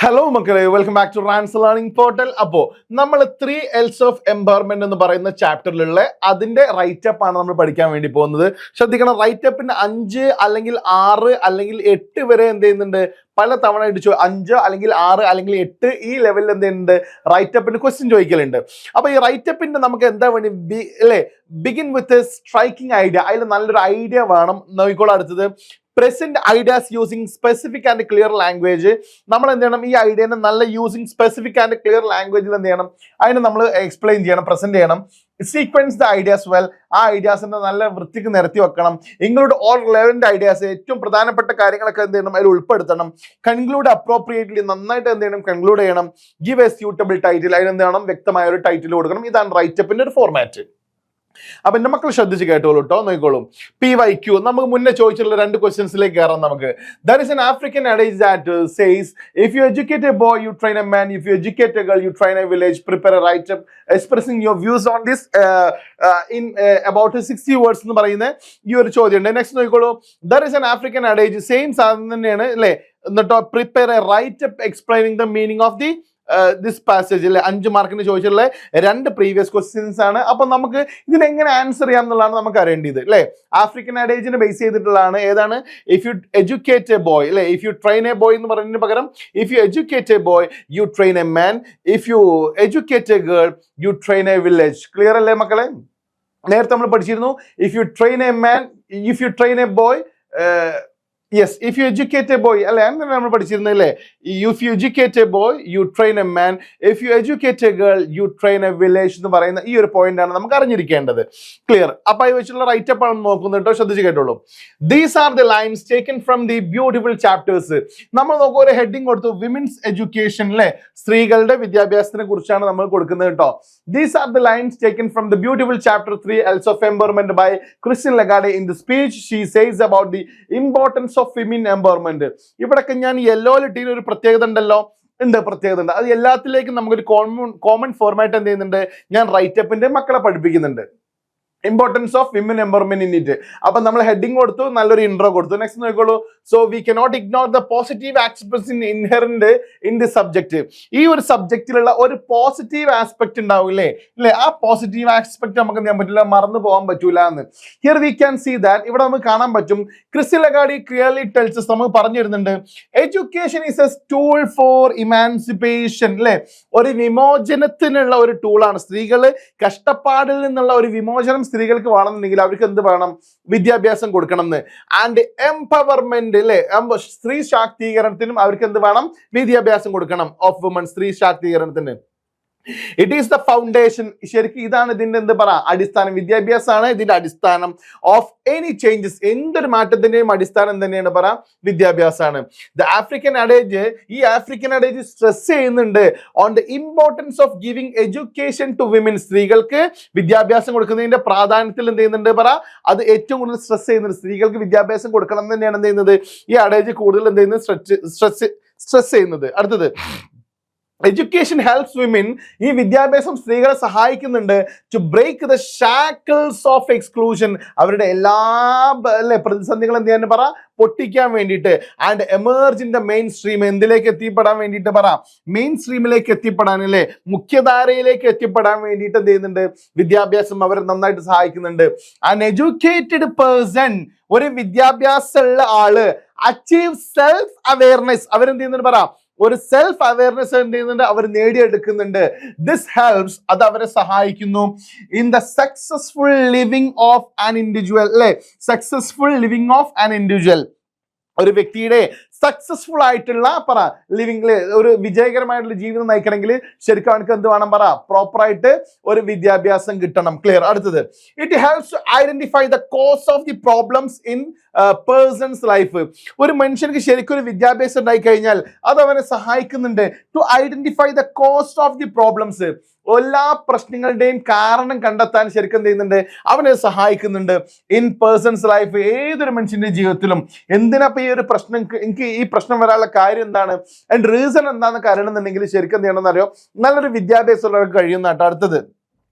Hello മക്കളെ, welcome back to Rans learning portal. അപ്പോൾ നമ്മൾ 3 L's ഓഫ് എംപവർമെന്റ് എന്ന് പറയുന്ന ചാപ്റ്ററിലുള്ള അതിന്റെ റൈറ്റപ്പ് ആണ് നമ്മൾ പഠിക്കാൻ വേണ്ടി പോകുന്നത്. ശ്രദ്ധിക്കണം, റൈറ്റപ്പിന്റെ 5 അല്ലെങ്കിൽ 6 അല്ലെങ്കിൽ 8 വരെ എന്ത് ചെയ്യുന്നുണ്ട്, പല തവണ ഇടിച്ചു 5 അല്ലെങ്കിൽ 6 അല്ലെങ്കിൽ 8 ഈ ലെവലിൽ എന്ത് ചെയ്യുന്നുണ്ട്, റൈറ്റപ്പിന്റെ ക്വസ്റ്റ്യൻ ചോദിക്കലുണ്ട്. അപ്പൊ ഈ റൈറ്റപ്പിന്റെ നമുക്ക് എന്താ വേണ്ടി ബിഗിൻ വിത്ത് സ്ട്രൈക്കിംഗ് ഐഡിയ. അതിൽ നല്ലൊരു ഐഡിയ വേണം. നോക്കിക്കോളാം. അടുത്തത് present ideas using specific and clear language. നമ്മൾ എന്ത് ചെയ്യണം, ഈ ഐഡിയനെ നല്ല യൂസിങ് സ്പെസിഫിക് ആൻഡ് ക്ലിയർ ലാംഗ്വേജിൽ എന്ത് ചെയ്യണം, അതിനെ നമ്മൾ എക്സ്പ്ലെയിൻ ചെയ്യണം, പ്രസന്റ് ചെയ്യണം. സീക്വൻസ് ദ ഐഡിയാസ് വെൽ, ആ ഐഡിയാസിന്റെ നല്ല വൃത്തിക്ക് നിരത്തി വെക്കണം. ഇൻക്ലൂഡ് ഓൾ റെലവന്റ് ഐഡിയാസ്, ഏറ്റവും പ്രധാനപ്പെട്ട കാര്യങ്ങളൊക്കെ എന്ത് ചെയ്യണം, അതിൽ ഉൾപ്പെടുത്തണം. കൺക്ലൂഡ് അപ്രോപ്രിയേറ്റ്ലി, നന്നായിട്ട് എന്ത് ചെയ്യണം, കൺക്ലൂഡ് ചെയ്യണം. ഗിവ് എ സ്യൂട്ടബിൾ ടൈറ്റിൽ, അതിനെന്ത് ചെയ്യണം, വ്യക്തമായ ഒരു ടൈറ്റിൽ കൊടുക്കണം. ഇതാണ് റൈറ്റപ്പിന്റെ ഒരു ഫോർമാറ്റ്. അപ്പൊ എന്റെ മക്കൾ ശ്രദ്ധിച്ച് കേട്ടോളൂ കേട്ടോ, നോക്കിക്കോളും. PYQ നമുക്ക് മുന്നേ ചോദിച്ചിട്ടുള്ള 2 ക്വസ്റ്റ്യൻസിലേക്ക് കയറാം നമുക്ക്. There is an African adage that says, if you educate a boy, you train a man. If you educate a girl, you train a village. Prepare a write-up expressing your views on this in about 60 words എന്ന് പറയുന്ന ഈ ഒരു ചോദ്യം ഉണ്ട്. Next നോക്കിക്കോളൂ. There is an African adage, same സാധനം തന്നെയാണ് അല്ലേ. എന്നിട്ടോ prepare A right-up explaining the meaning of the this passage അല്ലെ. 5 മാർക്കിന് ചോദിച്ചിട്ടുള്ള 2 പ്രീവിയസ് ക്വസ്റ്റ്യൻസ് ആണ്. അപ്പൊ നമുക്ക് ഇതിനെങ്ങനെ ആൻസർ ചെയ്യാം എന്നുള്ളതാണ് നമുക്ക് അറിയേണ്ടത് അല്ലെ. ആഫ്രിക്കൻ അഡേജിനെ ബേസ് ചെയ്തിട്ടുള്ളതാണ്. ഏതാണ്? If you educate a boy അല്ലെ, if you train a boy എന്ന് പറയുന്നതിന് പകരം if you educate a boy you train a man, if you educate a girl you train a village. Clear അല്ലേ മക്കളെ? നേരത്തെ നമ്മൾ പഠിച്ചിരുന്നു, if you train a man, if you train a boy, yes, if you educate a boy അല്ലെ, അങ്ങനെ നമ്മൾ പഠിച്ചിരുന്നില്ലേ. If you educate a boy you train a man, if you educate a girl you train a village എന്ന് പറയുന്ന ഈ ഒരു point ആണ് നമുക്ക് അറിഞ്ഞിരിക്കേണ്ടത്. ക്ലിയർ? അപ്പൊ അത് വെച്ചിട്ടുള്ള റൈറ്റപ്പ് ആണ് നോക്കുന്നത് കേട്ടോ, ശ്രദ്ധിച്ച് കേട്ടോളൂ. These are the lines taken from the beautiful chapters. നമ്മൾ നോക്കുക, ഒരു ഹെഡിങ് കൊടുത്തു, വിമൻസ് എഡ്യൂക്കേഷൻ അല്ലെ, സ്ത്രീകളുടെ വിദ്യാഭ്യാസത്തിനെ കുറിച്ചാണ് നമ്മൾ കൊടുക്കുന്നത് കേട്ടോ. These are the lines taken from the beautiful chapter 3 L's of Empowerment by Christine Lagarde. In the speech she says about the importance of women empowerment. ഇവിടൊക്കെ ഞാൻ യെല്ലോയിൽ ഇട്ടീന് ഒരു പ്രത്യേകത ഉണ്ടല്ലോ, പ്രത്യേകത ഉണ്ട്. അത് എല്ലാത്തിലേക്കും നമുക്കൊരു കോമൺ ഫോർമാറ്റ് എന്ത് ചെയ്യുന്നുണ്ട്, ഞാൻ റൈറ്റപ്പിന്റെ മക്കളെ പഠിപ്പിക്കുന്നുണ്ട്. Importance of women empowerment in it. അപ്പൊ നമ്മൾ ഹെഡിങ് കൊടുത്തു, നല്ലൊരു ഇൻട്രോ കൊടുത്തു. നെക്സ്റ്റ് നോക്കിക്കോളൂ. So we cannot ignore the positive aspects inherent in the subject. ഈ ഒരു സബ്ജക്റ്റിലുള്ള ഒരു പോസിറ്റീവ് ആസ്പെക്ട് ഉണ്ടാവില്ലേ അല്ലെ, ആ പോസിറ്റീവ് ആസ്പെക്ട് നമുക്ക് എന്ത് ചെയ്യാൻ പറ്റില്ല, മറന്നു പോകാൻ പറ്റൂല എന്ന്. Here we can see that, ഇവിടെ നമുക്ക് കാണാൻ പറ്റും. Christine Lagarde clearly tells us, നമുക്ക് പറഞ്ഞു തരുന്നുണ്ട്, education is a tool for emancipation അല്ലെ, ഒരു വിമോചനത്തിനുള്ള ഒരു ടൂളാണ്. സ്ത്രീകള് കഷ്ടപ്പാടിൽ നിന്നുള്ള ഒരു വിമോചനം സ്ത്രീകൾക്ക് വേണമെന്നുണ്ടെങ്കിൽ അവർക്ക് എന്ത് വേണം, വിദ്യാഭ്യാസം കൊടുക്കണം എന്ന്. ആൻഡ് എംപവർമെന്റ് അല്ലെ, സ്ത്രീ ശാക്തീകരണത്തിനും അവർക്ക് എന്ത് വേണം, വിദ്യാഭ്യാസം കൊടുക്കണം. ഓഫ് വുമൺ, സ്ത്രീ ശാക്തീകരണത്തിന്. It is the foundation. ശരിക്കും ഇതാണ് ഇതിന്റെ എന്ത് പറ, അടിസ്ഥാനം. വിദ്യാഭ്യാസമാണ് ഇതിന്റെ അടിസ്ഥാനം. ഓഫ് എനി ചേഞ്ചസ്, എന്തൊരു മാറ്റത്തിന്റെയും അടിസ്ഥാനം തന്നെയാണ് പറ, വിദ്യാഭ്യാസമാണ്. ദ ആഫ്രിക്കൻ അഡേജ്, ഈ ആഫ്രിക്കൻ അഡേജ് സ്ട്രെസ് ചെയ്യുന്നുണ്ട് on the importance of giving education to women. സ്ത്രീകൾക്ക് വിദ്യാഭ്യാസം കൊടുക്കുന്നതിന്റെ പ്രാധാന്യത്തിൽ എന്ത് ചെയ്യുന്നുണ്ട് പറ, അത് ഏറ്റവും കൂടുതൽ സ്ട്രെസ് ചെയ്യുന്നുണ്ട്. സ്ത്രീകൾക്ക് വിദ്യാഭ്യാസം കൊടുക്കണം എന്ന് തന്നെയാണ് എന്ത് ചെയ്യുന്നത്, ഈ അഡേജ് കൂടുതൽ എന്ത് ചെയ്യുന്നത്, സ്ട്രെസ് ചെയ്യുന്നത്. അടുത്തത്, എഡ്യൂക്കേഷൻ ഹെൽപ്സ് വിമൻ, ഈ വിദ്യാഭ്യാസം സ്ത്രീകളെ സഹായിക്കുന്നുണ്ട് to break the shackles of exclusion, അവരുടെ എല്ലാ പ്രതിസന്ധികളും എന്ത് ചെയ്യാൻ പറ, പൊട്ടിക്കാൻ വേണ്ടിയിട്ട്. And emerge in the main stream, എന്തിലേക്ക് എത്തിപ്പെടാൻ വേണ്ടിയിട്ട് പറ, മെയിൻ സ്ട്രീമിലേക്ക് എത്തിപ്പെടാൻ അല്ലേ, മുഖ്യധാരയിലേക്ക് എത്തിപ്പെടാൻ വേണ്ടിയിട്ട് എന്ത് ചെയ്യുന്നുണ്ട്, വിദ്യാഭ്യാസം അവരെ നന്നായിട്ട് സഹായിക്കുന്നുണ്ട്. ആൻ എഡ്യൂക്കേറ്റഡ് പേഴ്സൺ, ഒരു വിദ്യാഭ്യാസമുള്ള ആള്, അച്ചീവ് സെൽഫ് അവയർനെസ്, അവരെന്ത് ചെയ്യുന്നുണ്ട് പറ, ഒരു സെൽഫ് അവയർനെസ് എന്ത് ചെയ്യുന്നുണ്ട്, അവർ നേടിയെടുക്കുന്നുണ്ട്. ദിസ് ഹെൽപ്സ്, അത് അവരെ സഹായിക്കുന്നു. In the successful living of an individual അല്ലെ, successful living of an individual, ഒരു വ്യക്തിയുടെ സക്സസ്ഫുൾ ആയിട്ടുള്ള പറ ലിവിംഗില്, ഒരു വിജയകരമായിട്ടുള്ള ജീവിതം നയിക്കണമെങ്കിൽ ശരിക്കും അവനക്ക് എന്ത് വേണം പറ, പ്രോപ്പറായിട്ട് ഒരു വിദ്യാഭ്യാസം കിട്ടണം. ക്ലിയർ? അടുത്തത്, it helps to identify the cause of the problems in person's life. ഒരു മനുഷ്യർക്ക് ശരിക്കും ഒരു വിദ്യാഭ്യാസം ഉണ്ടായി കഴിഞ്ഞാൽ അത് അവനെ സഹായിക്കുന്നുണ്ട് to identify the cost of the problems. എല്ലാ പ്രശ്നങ്ങളുടെയും കാരണം കണ്ടെത്താൻ ശരിക്കും എന്ത് ചെയ്യുന്നുണ്ട്, അവനെ സഹായിക്കുന്നുണ്ട്. ഇൻ പേഴ്സൺസ് ലൈഫ്, ഏതൊരു മനുഷ്യന്റെ ജീവിതത്തിലും. എന്തിനാ ഈ ഒരു പ്രശ്നം, എനിക്ക് ഈ പ്രശ്നം വരാനുള്ള കാര്യം എന്താണ്, ആൻഡ് റീസൺ എന്താണെന്നൊക്കെ അറിയണമെന്നുണ്ടെങ്കിൽ ശരിക്കും എന്ത് ചെയ്യണമെന്ന് അറിയോ, നല്ലൊരു വിദ്യാഭ്യാസമുള്ളവർക്ക് കഴിയുന്ന കേട്ടോ. അടുത്തത്,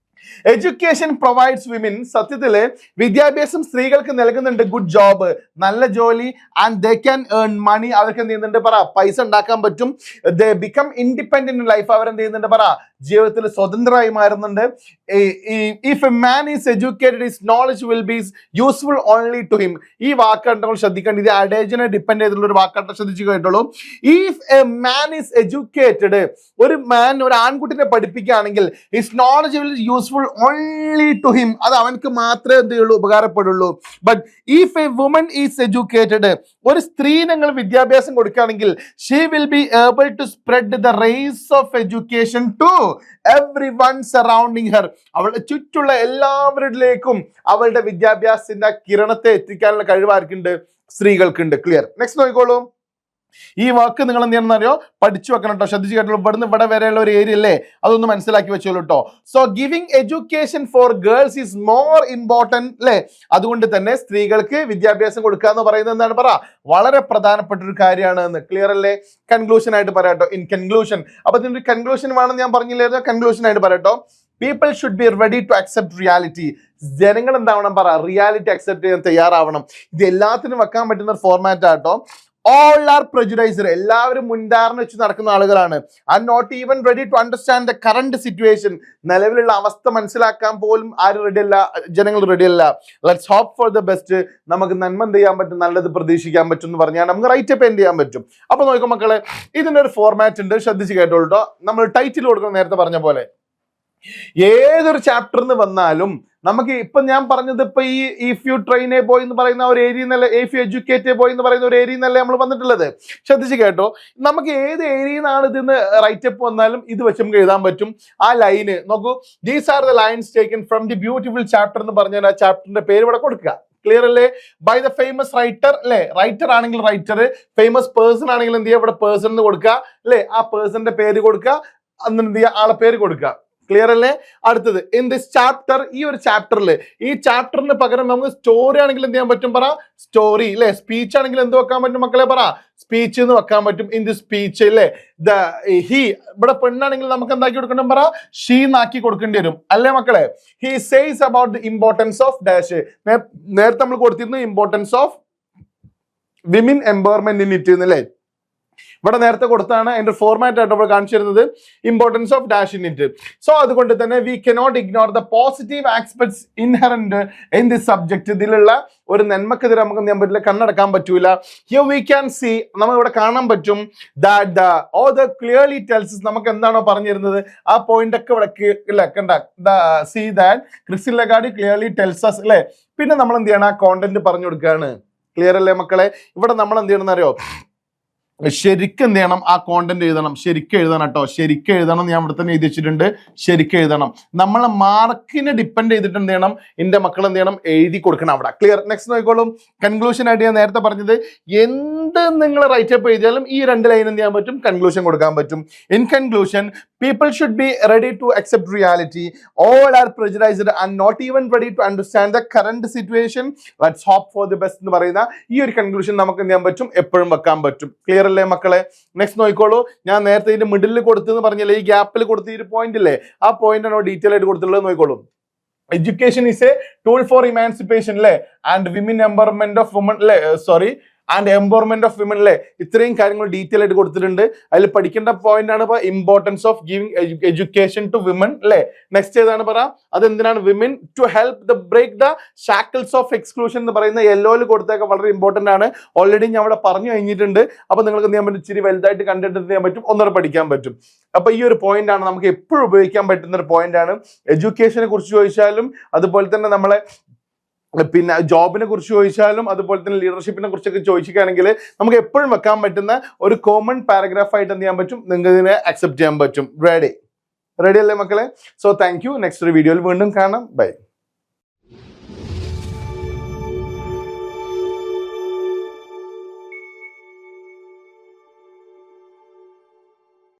എഡ്യൂക്കേഷൻ പ്രൊവൈഡ്സ് വിമൻ, സത്യത്തില് വിദ്യാഭ്യാസം സ്ത്രീകൾക്ക് നൽകുന്നുണ്ട് ഗുഡ് ജോബ്, നല്ല ജോലി, and they can earn money, അവർക്ക് എന്ത് ചെയ്യുന്നുണ്ട് പറ, പൈസ ഉണ്ടാക്കാൻ പറ്റും. They become independent in life, അവരെന്ത് ചെയ്യുന്നുണ്ട് പറ, ജീവിതത്തിൽ സ്വതന്ത്രമായി മാറുന്നുണ്ട്. If a man is educated his knowledge will be useful only to him. ഈ വാക്കുകൾ ശ്രദ്ധിക്കേണ്ട, ഇത് അഡേജിനെ ഡിപ്പെൻഡ് ചെയ്തിട്ടുള്ള ഒരു വാക്കായിട്ട് ശ്രദ്ധിച്ചു കേട്ടോളൂ. If a man is educated, ഒരു ആൺകുട്ടിനെ പഠിപ്പിക്കുകയാണെങ്കിൽ his knowledge will useful only to him, അത് അവനക്ക് മാത്രമേ എന്ത് ചെയ്യുള്ളൂ, ഉപകാരപ്പെടുള്ളൂ. But if a woman is educated, ഒരു സ്ത്രീ നിങ്ങൾ വിദ്യാഭ്യാസം കൊടുക്കുകയാണെങ്കിൽ she will be able to spread the rays of education to everyone surrounding her. അവളുടെ ചുറ്റുള്ള എല്ലാവരിലേക്കും അവളുടെ വിദ്യാഭ്യാസത്തിന്റെ കിരണത്തെ എത്തിക്കാനുള്ള കഴിവ് ആർക്കുണ്ട്? സ്ത്രീകൾക്കുണ്ട്. ക്ലിയർ? നെക്സ്റ്റ് നോക്കിക്കോളൂ. ഈ വാക്ക് നിങ്ങൾ എന്ത് ചെയ്യണമെന്ന് അറിയോ, പഠിച്ചു വെക്കണം കേട്ടോ, ശ്രദ്ധിച്ചു കേട്ടോ. ഇവിടുന്ന് ഇവിടെ വരെയുള്ള ഒരു ഏരിയ അല്ലേ, അതൊന്ന് മനസ്സിലാക്കി വെച്ചോളൂ കേട്ടോ. So giving education for girls is more important അല്ലേ. അതുകൊണ്ട് തന്നെ സ്ത്രീകൾക്ക് വിദ്യാഭ്യാസം കൊടുക്കുക എന്ന് പറയുന്നത് എന്താണ് പറ, വളരെ പ്രധാനപ്പെട്ട ഒരു കാര്യമാണ് എന്ന്. ക്ലിയർ അല്ലേ? കൺക്ലൂഷൻ ആയിട്ട് പറയാട്ടോ. ഇൻ കൺക്ലൂഷൻ, അപ്പൊ ഇതിന്റെ കൺക്ലൂഷൻ വേണമെന്ന് ഞാൻ പറഞ്ഞില്ലായിരുന്നു, കൺക്ലൂഷൻ ആയിട്ട് പറയാട്ടോ. People should be ready to accept reality. ജനങ്ങൾ എന്താവണം പറ, റിയാലിറ്റി അക്സെപ്റ്റ് ചെയ്യാൻ തയ്യാറാവണം. ഇത് എല്ലാത്തിനും വെക്കാൻ പറ്റുന്ന ഒരു ഫോർമാറ്റ് ആട്ടോ. All are prejudiced, എല്ലാവരും മുൻധാരണ വെച്ച് നടക്കുന്ന ആളുകളാണ്. And not even ready to understand the current situation, നിലവിലുള്ള അവസ്ഥ മനസ്സിലാക്കാൻ പോലും ആരും റെഡിയല്ല, ജനങ്ങൾ റെഡിയല്ല. Let's hope for the best. നമുക്ക് നന്മ എന്ത് ചെയ്യാൻ പറ്റും, നല്ലത് പ്രതീക്ഷിക്കാൻ പറ്റും എന്ന് പറഞ്ഞാൽ നമുക്ക് റൈറ്റ് അപ്പ് എന്ത് ചെയ്യാൻ പറ്റും. അപ്പൊ നോക്കും മക്കളെ, ഇതിന്റെ ഒരു ഫോർമാറ്റ് ഉണ്ട്, ശ്രദ്ധിച്ച് കേട്ടോളൂ കേട്ടോ. നമ്മൾ ടൈറ്റിൽ കൊടുക്കണം, നേരത്തെ പറഞ്ഞ പോലെ ഏതൊരു ചാപ്റ്ററിന് വന്നാലും നമുക്ക് ഇപ്പൊ ഞാൻ പറഞ്ഞത് ഇപ്പൊ ഈ ഇഫ് യു ട്രെയിനെ പോയി എന്ന് പറയുന്ന ഒരു ഏരിയ എന്നല്ല, ഇഫ് യു എഡ്യൂക്കേറ്റ് പോയി എന്ന് പറയുന്ന ഒരു ഏരിയ എന്നല്ലേ നമ്മൾ വന്നിട്ടുള്ളത്. ശ്രദ്ധിച്ച് കേട്ടോ, നമുക്ക് ഏത് ഏരിയയിൽ നിന്നാണ് ഇതിന്ന് റൈറ്റ് അപ്പ് വന്നാലും ഇത് വെച്ച് നമുക്ക് എഴുതാൻ പറ്റും. ആ ലൈന് നോക്കൂ, these are the lines taken from the beautiful chapter എന്ന് പറഞ്ഞാൽ ആ ചാപ്റ്ററിന്റെ പേര് ഇവിടെ കൊടുക്കുക. ക്ലിയർ അല്ലേ? ബൈ ദ ഫേമസ് റൈറ്റർ അല്ലെ, റൈറ്റർ ആണെങ്കിൽ റൈറ്റർ, ഫേമസ് പേഴ്സൺ ആണെങ്കിൽ എന്ത് ചെയ്യുക, ഇവിടെ പേഴ്സൺ എന്ന് കൊടുക്കുക അല്ലെ, ആ പേഴ്സന്റെ പേര് കൊടുക്കുക, എന്നിട്ട് എന്ത് ചെയ്യുക, ആളെ പേര് കൊടുക്കുക. ക്ലിയർ അല്ലേ? അടുത്തത് ഇൻ ദിസ് ചാപ്റ്റർ, ഈ ഒരു ചാപ്റ്ററിൽ, ഈ ചാപ്റ്ററിന് പകരം നമുക്ക് സ്റ്റോറി ആണെങ്കിൽ എന്ത് ചെയ്യാൻ പറ്റും പറ, സ്റ്റോറി അല്ലെ. സ്പീച്ച് ആണെങ്കിൽ എന്ത് വെക്കാൻ പറ്റും മക്കളെ പറ, സ്പീച്ച് എന്ന് വെക്കാൻ പറ്റും. ഇൻ ദി സ്പീച്ച് അല്ലെ, ദ ഹി, ഇവിടെ പെണ്ണാണെങ്കിൽ നമുക്ക് എന്താക്കി കൊടുക്കണം പറ, ഷീ എന്നാക്കി കൊടുക്കേണ്ടി വരും അല്ലേ മക്കളെ. He says about the importance of dash, നേരത്തെ നമ്മൾ കൊടുത്തിരുന്നു importance of women empowerment in it എന്നല്ലേ. ഇവിടെ നേരത്തെ കൊടുത്താണ്, അതിന്റെ ഫോർമാറ്റ് ആയിട്ട് നമ്മൾ കാണിച്ചു തരുന്നത് importance of dash in it. So അതുകൊണ്ട് തന്നെ we cannot ignore the positive aspects inherent in this subject. ഇതിലുള്ള ഒരു നന്മക്കെതിരെ നമുക്ക് എന്ത് ചെയ്യാൻ പറ്റില്ല, കണ്ണടക്കാൻ പറ്റൂല. ഹിയർ വി ക്യാൻ സീ, നമ്മൾ ഇവിടെ കാണാൻ പറ്റും that the author clearly tells, നമുക്ക് എന്താണോ പറഞ്ഞിരുന്നത് ആ പോയിന്റ് ഒക്കെ ഇവിടെ കണ്ട, see that Christine Lagarde clearly tells us അല്ലെ. പിന്നെ നമ്മൾ എന്ത് ചെയ്യണം, ആ കോണ്ടന്റ് പറഞ്ഞു കൊടുക്കുകയാണ്. ക്ലിയർ അല്ലേ മക്കളെ? ഇവിടെ നമ്മൾ എന്ത് ചെയ്യണം അറിയോ, ശരിക്കും എന്ത് ചെയ്യണം, ആ കോണ്ടന്റ് എഴുതണം, ശരിക്കും എഴുതണം കേട്ടോ, ശരിക്കും എഴുതണം. ഞാൻ ഇവിടെ തന്നെ എഴുതി വെച്ചിട്ടുണ്ട്, ശരിക്കും എഴുതണം. നമ്മളെ മാർക്കിനെ ഡിപ്പെൻഡ് ചെയ്തിട്ട് എന്ത് ചെയ്യണം, എന്റെ മക്കൾ എന്ത് ചെയ്യണം, എഴുതി കൊടുക്കണം അവിടെ. ക്ലിയർ? നെക്സ്റ്റ് നോക്കിക്കോളും. കൺക്ലൂഷൻ ആയിട്ട് ഞാൻ നേരത്തെ പറഞ്ഞത്, എന്ത് നിങ്ങൾ റൈറ്റ് അപ്പ് എഴുതിയാലും ഈ രണ്ട് ലൈൻ എന്ത് ചെയ്യാൻ പറ്റും, കൺക്ലൂഷൻ കൊടുക്കാൻ പറ്റും. In conclusion, people should be ready to accept reality. All are prejudiced and not even ready to understand the current situation. Let's hope for the best എന്ന് പറയുന്ന ഈ ഒരു കൺക്ലൂഷൻ നമുക്ക് എന്ത് ചെയ്യാൻ പറ്റും, എപ്പോഴും വെക്കാൻ പറ്റും. ക്ലിയർ അല്ലേ മക്കളെ? നെക്സ്റ്റ് നോക്കിക്കോളൂ. ഞാൻ നേരത്തെ ഇതിന്റെ മിഡിൽ കൊടുത്തെന്ന് പറഞ്ഞില്ലേ, ഈ ഗ്യാപ്പിൽ കൊടുത്ത ഈ ഒരു പോയിന്റ് ഇല്ലേ, ആ പോയിന്റ് ആണോ ഡീറ്റെയിൽ ആയിട്ട് കൊടുത്തിട്ടുള്ളത് നോക്കിക്കോളൂ. Education is a tool for emancipation അല്ലേ, and women empowerment of woman അല്ലേ, sorry and empowerment of women അല്ലേ. ഇത്രയും കാര്യങ്ങൾ ഡീറ്റെയിൽ ആയിട്ട് കൊടുത്തിട്ടുണ്ട്. അതിൽ പഠിക്കേണ്ട പോയിന്റ് ആണ് ഇപ്പൊ importance of giving education to women അല്ലേ. നെക്സ്റ്റ് ഏതാണ് പറ, അതെന്തിനാണ്, women to help the break the shackles of exclusion എന്ന് പറയുന്ന യെല്ലോയിൽ കൊടുത്തേക്ക് വളരെ ഇമ്പോർട്ടന്റ് ആണ്. ഓൾറെഡി ഞാൻ അവിടെ പറഞ്ഞു കഴിഞ്ഞിട്ടുണ്ട്. അപ്പൊ നിങ്ങൾക്ക് എന്ത് ചെയ്യാൻ പറ്റും, ഇച്ചിരി വലുതായിട്ട് കണ്ടിട്ട് എന്ത് ചെയ്യാൻ പറ്റും, ഒന്നര പഠിക്കാൻ പറ്റും. അപ്പൊ ഈ ഒരു പോയിന്റ് ആണ് നമുക്ക് എപ്പോഴും ഉപയോഗിക്കാൻ പറ്റുന്ന ഒരു പോയിന്റ് ആണ്. എഡ്യൂക്കേഷനെ കുറിച്ച് ചോദിച്ചാലും, അതുപോലെ തന്നെ നമ്മളെ പിന്നെ ജോബിനെ കുറിച്ച് ചോദിച്ചാലും, അതുപോലെ തന്നെ ലീഡർഷിപ്പിനെ കുറിച്ചൊക്കെ ചോദിക്കുകയാണെങ്കിൽ നമുക്ക് എപ്പോഴും വെക്കാൻ പറ്റുന്ന ഒരു കോമൺ പാരഗ്രാഫ് ആയിട്ട് എന്ത് ചെയ്യാൻ പറ്റും, നിങ്ങൾക്ക് ഇതിനെ അക്സെപ്റ്റ് ചെയ്യാൻ പറ്റും. റെഡി അല്ലേ മക്കളെ? So thank you. നെക്സ്റ്റ് ഒരു വീഡിയോയിൽ വീണ്ടും കാണാം. ബൈ.